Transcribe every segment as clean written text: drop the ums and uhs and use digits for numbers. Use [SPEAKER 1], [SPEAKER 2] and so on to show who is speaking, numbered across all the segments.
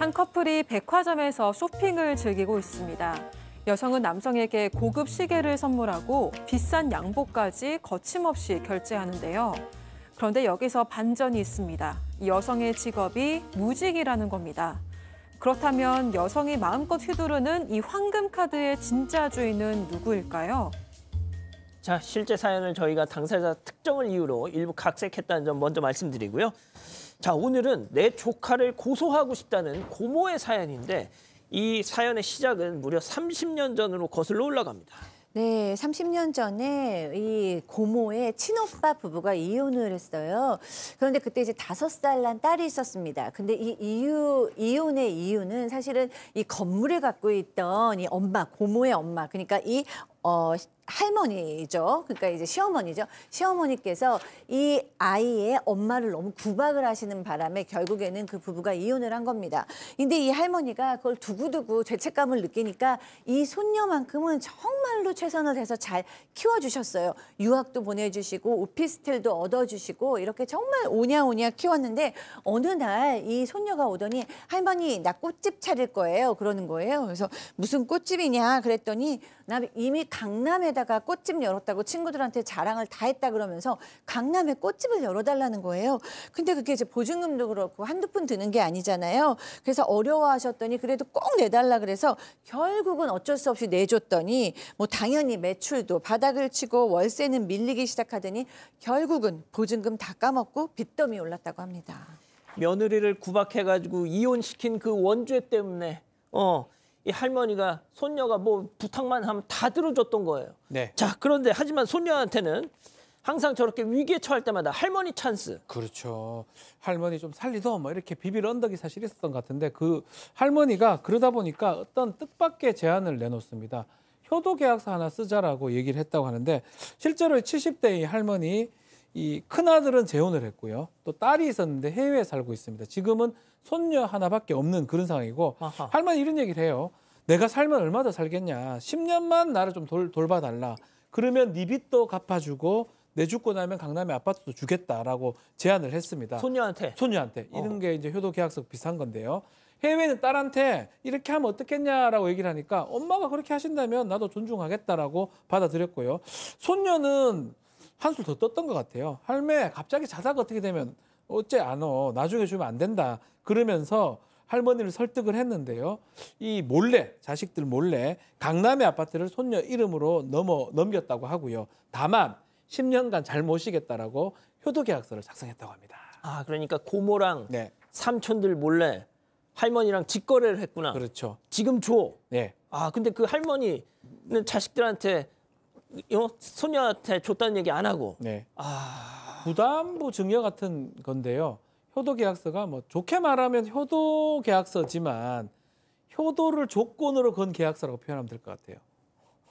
[SPEAKER 1] 한 커플이 백화점에서 쇼핑을 즐기고 있습니다. 여성은 남성에게 고급 시계를 선물하고 비싼 양복까지 거침없이 결제하는데요. 그런데 여기서 반전이 있습니다. 이 여성의 직업이 무직이라는 겁니다. 그렇다면 여성이 마음껏 휘두르는 이 황금카드의 진짜 주인은 누구일까요?
[SPEAKER 2] 자, 실제 사연을 저희가 당사자 특정을 이유로 일부 각색했다는 점 먼저 말씀드리고요. 자, 오늘은 내 조카를 고소하고 싶다는 고모의 사연인데 이 사연의 시작은 무려 30년 전으로 거슬러 올라갑니다.
[SPEAKER 3] 네, 30년 전에 이 고모의 친오빠 부부가 이혼을 했어요. 그런데 그때 이제 5살 난 딸이 있었습니다. 근데 이 이혼의 이유는 사실은 이 건물을 갖고 있던 이 엄마, 고모의 엄마, 그러니까 이 할머니죠. 그러니까 이제 시어머니죠. 시어머니께서 이 아이의 엄마를 너무 구박을 하시는 바람에 결국에는 그 부부가 이혼을 한 겁니다. 근데 이 할머니가 그걸 두고두고 죄책감을 느끼니까 이 손녀만큼은 정말로 최선을 다해서 잘 키워주셨어요. 유학도 보내주시고 오피스텔도 얻어주시고 이렇게 정말 오냐오냐 키웠는데 어느 날 이 손녀가 오더니 할머니 나 꽃집 차릴 거예요. 그러는 거예요. 그래서 무슨 꽃집이냐 그랬더니 나 이미 강남에다가 꽃집 열었다고 친구들한테 자랑을 다 했다 그러면서 강남에 꽃집을 열어달라는 거예요. 근데 그게 이제 보증금도 그렇고 한두 푼 드는 게 아니잖아요. 그래서 어려워하셨더니 그래도 꼭 내달라 그래서 결국은 어쩔 수 없이 내줬더니 뭐 당연히 매출도 바닥을 치고 월세는 밀리기 시작하더니 결국은 보증금 다 까먹고 빚더미 올랐다고 합니다.
[SPEAKER 2] 며느리를 구박해가지고 이혼시킨 그 원죄 때문에 이 할머니가 손녀가 뭐 부탁만 하면 다 들어줬던 거예요.
[SPEAKER 4] 네.
[SPEAKER 2] 자, 그런데 하지만 손녀한테는 항상 저렇게 위기에 처할 때마다 할머니 찬스.
[SPEAKER 4] 그렇죠. 할머니 좀 살리도 뭐 이렇게 비빌 언덕이 사실 있었던 것 같은데 그 할머니가 그러다 보니까 어떤 뜻밖의 제안을 내놓습니다. 효도 계약서 하나 쓰자라고 얘기를 했다고 하는데 실제로 70대의 할머니 이 큰아들은 재혼을 했고요. 또 딸이 있었는데 해외에 살고 있습니다. 지금은 손녀 하나밖에 없는 그런 상황이고
[SPEAKER 2] 아하.
[SPEAKER 4] 할머니 이런 얘기를 해요. 내가 살면 얼마 더 살겠냐. 10년만 나를 좀 돌봐달라. 그러면 네 빚도 갚아주고 내 죽고 나면 강남에 아파트도 주겠다라고 제안을 했습니다.
[SPEAKER 2] 손녀한테?
[SPEAKER 4] 손녀한테. 이런 게 이제 효도계약서 비슷한 건데요. 해외는 딸한테 이렇게 하면 어떻겠냐라고 얘기를 하니까 엄마가 그렇게 하신다면 나도 존중하겠다라고 받아들였고요. 손녀는 한술 더 떴던 것 같아요. 할매 갑자기 자다가 어떻게 되면 어째 안 와. 나중에 주면 안 된다. 그러면서 할머니를 설득을 했는데요. 이 몰래 자식들 몰래 강남의 아파트를 손녀 이름으로 넘겼다고 하고요. 다만 10년간 잘 모시겠다라고 효도계약서를 작성했다고 합니다.
[SPEAKER 2] 아, 그러니까 고모랑
[SPEAKER 4] 네.
[SPEAKER 2] 삼촌들 몰래 할머니랑 직거래를 했구나.
[SPEAKER 4] 그렇죠.
[SPEAKER 2] 지금 줘.
[SPEAKER 4] 네.
[SPEAKER 2] 아, 근데 그 할머니는 자식들한테 손녀한테 줬다는 얘기 안 하고.
[SPEAKER 4] 네.
[SPEAKER 2] 아,
[SPEAKER 4] 부담부 증여 같은 건데요. 효도계약서가 뭐 좋게 말하면 효도계약서지만 효도를 조건으로 건 계약서라고 표현하면 될 것 같아요.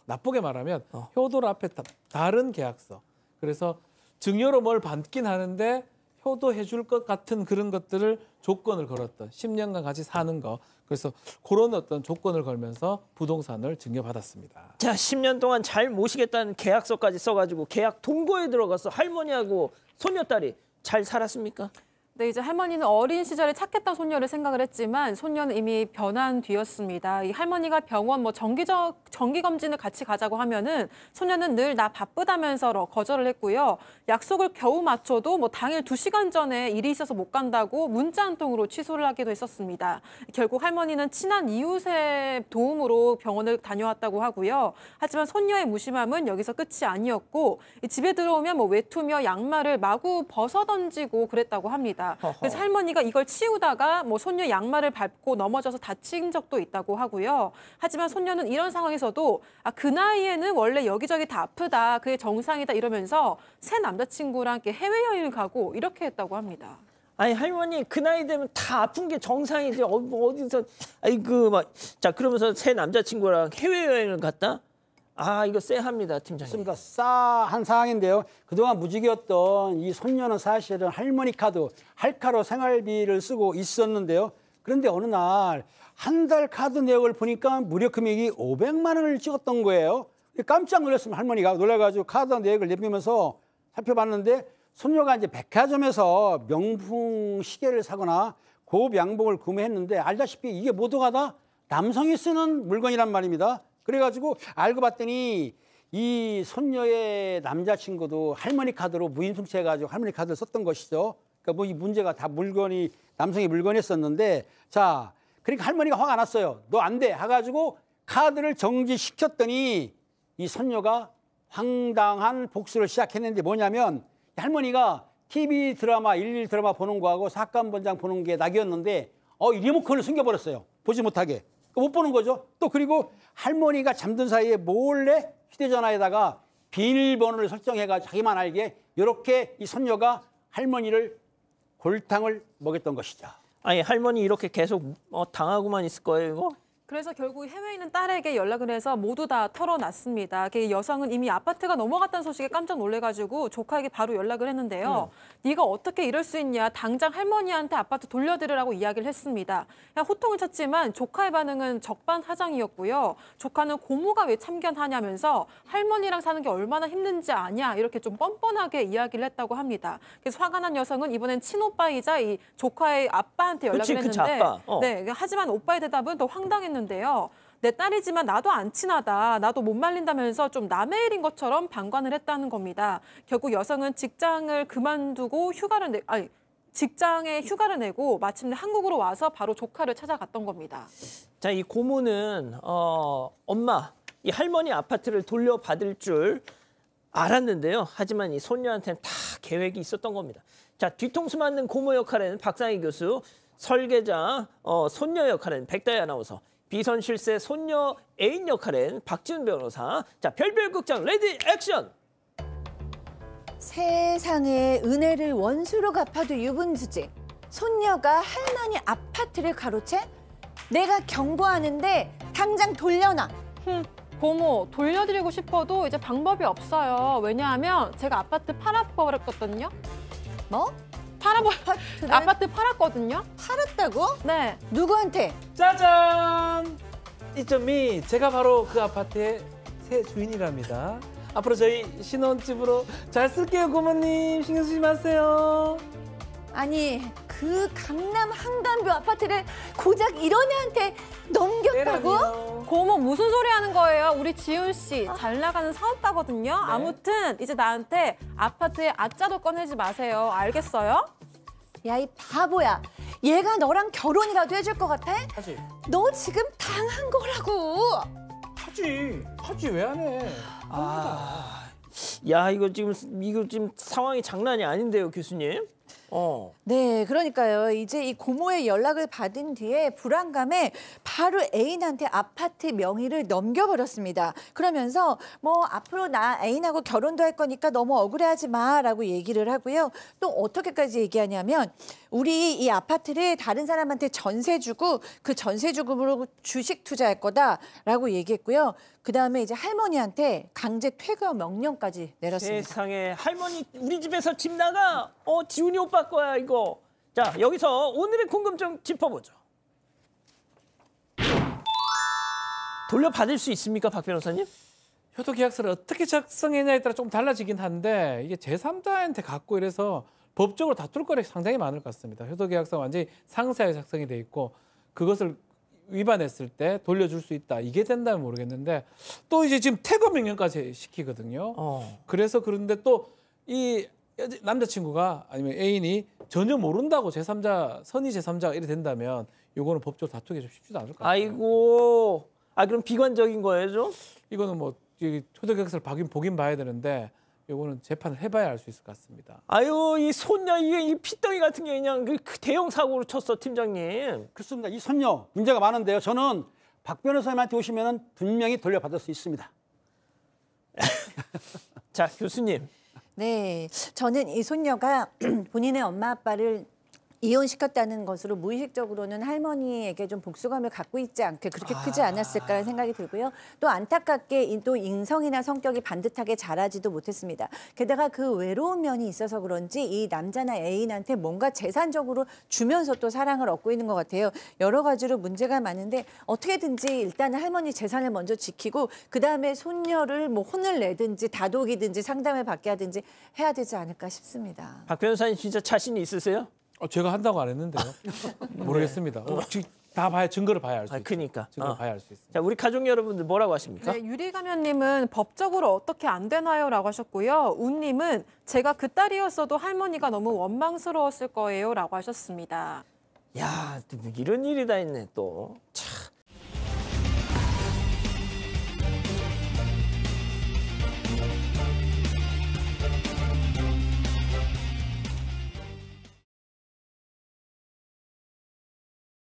[SPEAKER 4] 나쁘게 말하면 효도를 앞에 다른 계약서. 그래서 증여로 뭘 받긴 하는데 효도해 줄 것 같은 그런 것들을 조건을 걸었던 10년간 같이 사는 거. 그래서 그런 어떤 조건을 걸면서 부동산을 증여받았습니다.
[SPEAKER 2] 자, 10년 동안 잘 모시겠다는 계약서까지 써가지고 계약 동거에 들어가서 할머니하고 손녀딸이 잘 살았습니까?
[SPEAKER 1] 네, 이제 할머니는 어린 시절에 착했던 손녀를 생각을 했지만 손녀는 이미 변한 뒤였습니다. 이 할머니가 병원 정기 검진을 같이 가자고 하면은 손녀는 늘 나 바쁘다면서 거절을 했고요. 약속을 겨우 맞춰도 당일 2시간 전에 일이 있어서 못 간다고 문자 한 통으로 취소를 하기도 했었습니다. 결국 할머니는 친한 이웃의 도움으로 병원을 다녀왔다고 하고요. 하지만 손녀의 무심함은 여기서 끝이 아니었고 집에 들어오면 외투며 양말을 마구 벗어 던지고 그랬다고 합니다. 그래서 할머니가 이걸 치우다가 손녀 양말을 밟고 넘어져서 다친 적도 있다고 하고요. 하지만 손녀는 이런 상황에서도 그 나이에는 원래 여기저기 다 아프다, 그게 정상이다 이러면서 새 남자친구랑 함께 해외여행을 가고 이렇게 했다고 합니다.
[SPEAKER 2] 아니, 할머니 그 나이 되면 다 아픈 게 정상이지 어디서 자, 그러면서 새 남자친구랑 해외여행을 갔다? 아, 이거 쎄합니다, 팀장님.
[SPEAKER 5] 그러니까 싸한 상황인데요. 그동안 무직이었던 이 손녀는 사실은 할머니 카드, 할카로 생활비를 쓰고 있었는데요. 그런데 어느 날 한 달 카드 내역을 보니까 무료 금액이 500만 원을 찍었던 거예요. 깜짝 놀랐습니다. 할머니가 놀라가지고 카드 내역을 내밀면서 살펴봤는데 손녀가 이제 백화점에서 명품 시계를 사거나 고급 양복을 구매했는데 알다시피 이게 모두가 다 남성이 쓰는 물건이란 말입니다. 그래가지고 알고 봤더니 이 손녀의 남자친구도 할머니 카드로 무임승차해가지고 할머니 카드를 썼던 것이죠. 그러니까 뭐 이 문제가 다 물건이 남성의 물건이었었는데, 자, 그러니까 할머니가 화가 났어요. 너 안 돼 해가지고 카드를 정지시켰더니 이 손녀가 황당한 복수를 시작했는데 뭐냐면, 할머니가 TV 드라마 11 드라마 보는 거하고 사건본장 보는 게 낙이었는데 이 리모컨을 숨겨버렸어요. 보지 못하게. 못 보는 거죠. 또 그리고 할머니가 잠든 사이에 몰래 휴대전화에다가 비밀번호를 설정해가지고 자기만 알게 이렇게 이 손녀가 할머니를 골탕을 먹였던 것이죠.
[SPEAKER 2] 아니 할머니 이렇게 계속 당하고만 있을 거예요, 이거?
[SPEAKER 1] 그래서 결국 해외에 있는 딸에게 연락을 해서 모두 다 털어놨습니다. 그 여성은 이미 아파트가 넘어갔다는 소식에 깜짝 놀래가지고 조카에게 바로 연락을 했는데요. 네가 어떻게 이럴 수 있냐. 당장 할머니한테 아파트 돌려드리라고 이야기를 했습니다. 그냥 호통을 쳤지만 조카의 반응은 적반하장이었고요. 조카는 고모가 왜 참견하냐면서 할머니랑 사는 게 얼마나 힘든지 아냐 이렇게 좀 뻔뻔하게 이야기를 했다고 합니다. 그래서 화가 난 여성은 이번엔 친오빠이자 이 조카의 아빠한테 연락을 했는데
[SPEAKER 2] 아빠.
[SPEAKER 1] 네, 하지만 오빠의 대답은 더 황당했는데요. 내 딸이지만 나도 안 친하다. 나도 못 말린다면서 좀 남의 일인 것처럼 방관을 했다는 겁니다. 결국 여성은 직장을 그만두고 직장에 휴가를 내고 마침내 한국으로 와서 바로 조카를 찾아갔던 겁니다.
[SPEAKER 2] 자, 이 고모는 엄마, 이 할머니 아파트를 돌려받을 줄 알았는데요. 하지만 이 손녀한테는 다 계획이 있었던 겁니다. 자, 뒤통수 맞는 고모 역할에는 박상희 교수, 설계자, 손녀 역할은 백다희 아나운서, 비선실세 손녀 애인 역할은 박지훈 변호사. 자, 별별 극장 레디 액션!
[SPEAKER 3] 세상에 은혜를 원수로 갚아도 유분수지. 손녀가 할머니 아파트를 가로채? 내가 경고하는데 당장 돌려놔.
[SPEAKER 1] 고모, 돌려드리고 싶어도 이제 방법이 없어요. 왜냐하면 제가 아파트 팔아버렸거든요.
[SPEAKER 3] 뭐?
[SPEAKER 1] 아파트 팔았거든요.
[SPEAKER 3] 팔았다고?
[SPEAKER 1] 네.
[SPEAKER 3] 누구한테?
[SPEAKER 4] 짜잔! 이점이 제가 바로 그 아파트의 새 주인이랍니다. 앞으로 저희 신혼집으로 잘 쓸게요, 고모님. 신경 쓰지 마세요.
[SPEAKER 3] 아니, 그 강남 한강뷰 아파트를 고작 이런 애한테 넘겼다고?
[SPEAKER 4] 때라니요.
[SPEAKER 1] 고모 무슨 소리 하는 거예요? 우리 지훈 씨 잘 나가는 사업가거든요.
[SPEAKER 4] 네.
[SPEAKER 1] 아무튼 이제 나한테 아파트에 아짜도 꺼내지 마세요. 알겠어요?
[SPEAKER 3] 야, 이 바보야. 얘가 너랑 결혼이라도 해줄 것 같아?
[SPEAKER 4] 하지.
[SPEAKER 3] 너 지금 당한 거라고.
[SPEAKER 4] 하지 왜 안 해?
[SPEAKER 2] 야, 이거 지금 상황이 장난이 아닌데요, 교수님.
[SPEAKER 3] 네, 그러니까요. 이제 이 고모의 연락을 받은 뒤에 불안감에 바로 애인한테 아파트 명의를 넘겨버렸습니다. 그러면서 뭐 앞으로 나 애인하고 결혼도 할 거니까 너무 억울해하지 마라고 얘기를 하고요. 또 어떻게까지 얘기하냐면 우리 이 아파트를 다른 사람한테 전세 주고 그 전세 주금으로 주식 투자할 거다라고 얘기했고요. 그다음에 이제 할머니한테 강제 퇴거 명령까지 내렸습니다.
[SPEAKER 2] 세상에, 할머니 우리 집에서 집 나가. 지훈이 오빠 거야 이거. 자, 여기서 오늘의 궁금증 짚어보죠. 돌려받을 수 있습니까, 박 변호사님?
[SPEAKER 4] 효도계약서를 어떻게 작성했냐에 따라 좀 달라지긴 한데 이게 제3자한테 갖고 이래서 법적으로 다툴 거리 상당히 많을 것 같습니다. 효도계약서 완전히 상세하게 작성이 돼 있고 그것을 위반했을 때 돌려줄 수 있다. 이게 된다면 모르겠는데 또 이제 지금 퇴거 명령까지 시키거든요. 그래서 그런데 또 이 남자친구가 아니면 애인이 전혀 모른다고 제3자, 선의 제3자가 이래 된다면 이거는 법적으로 다투기 좀 쉽지도 않을 것 같아요.
[SPEAKER 2] 아이고, 그럼 비관적인 거예요, 좀?
[SPEAKER 4] 이거는 뭐 효도계약서를 보긴 봐야 되는데 이거는 재판을 해봐야 알 수 있을 것 같습니다.
[SPEAKER 2] 아유, 이 손녀 이 피덩이 같은 게 그냥 그 대형 사고로 쳤어, 팀장님.
[SPEAKER 5] 그렇습니다. 이 손녀 문제가 많은데요. 저는 박 변호사님한테 오시면 분명히 돌려받을 수 있습니다.
[SPEAKER 2] 자, 교수님.
[SPEAKER 3] 네, 저는 이 손녀가 본인의 엄마 아빠를 이혼시켰다는 것으로 무의식적으로는 할머니에게 좀 복수감을 갖고 있지 않게 그렇게 크지 않았을까라는 생각이 들고요. 또 안타깝게 또 인성이나 성격이 반듯하게 자라지도 못했습니다. 게다가 그 외로운 면이 있어서 그런지 이 남자나 애인한테 뭔가 재산적으로 주면서 또 사랑을 얻고 있는 것 같아요. 여러 가지로 문제가 많은데 어떻게든지 일단은 할머니 재산을 먼저 지키고 그다음에 손녀를 뭐 혼을 내든지 다독이든지 상담을 받게 하든지 해야 되지 않을까 싶습니다.
[SPEAKER 2] 박 변호사님 진짜 자신이 있으세요?
[SPEAKER 4] 제가 한다고 안 했는데요. 모르겠습니다. 다 봐야 증거를 봐야 알 수 있어요.
[SPEAKER 2] 그러니까.
[SPEAKER 4] 증거를 봐야 알 수 있어요.
[SPEAKER 2] 자, 우리 가족 여러분들 뭐라고 하십니까?
[SPEAKER 1] 네, 유리가면님은 법적으로 어떻게 안 되나요? 라고 하셨고요. 운님은 제가 그 딸이었어도 할머니가 너무 원망스러웠을 거예요. 라고 하셨습니다.
[SPEAKER 2] 야, 또 이런 일이 다 있네 또.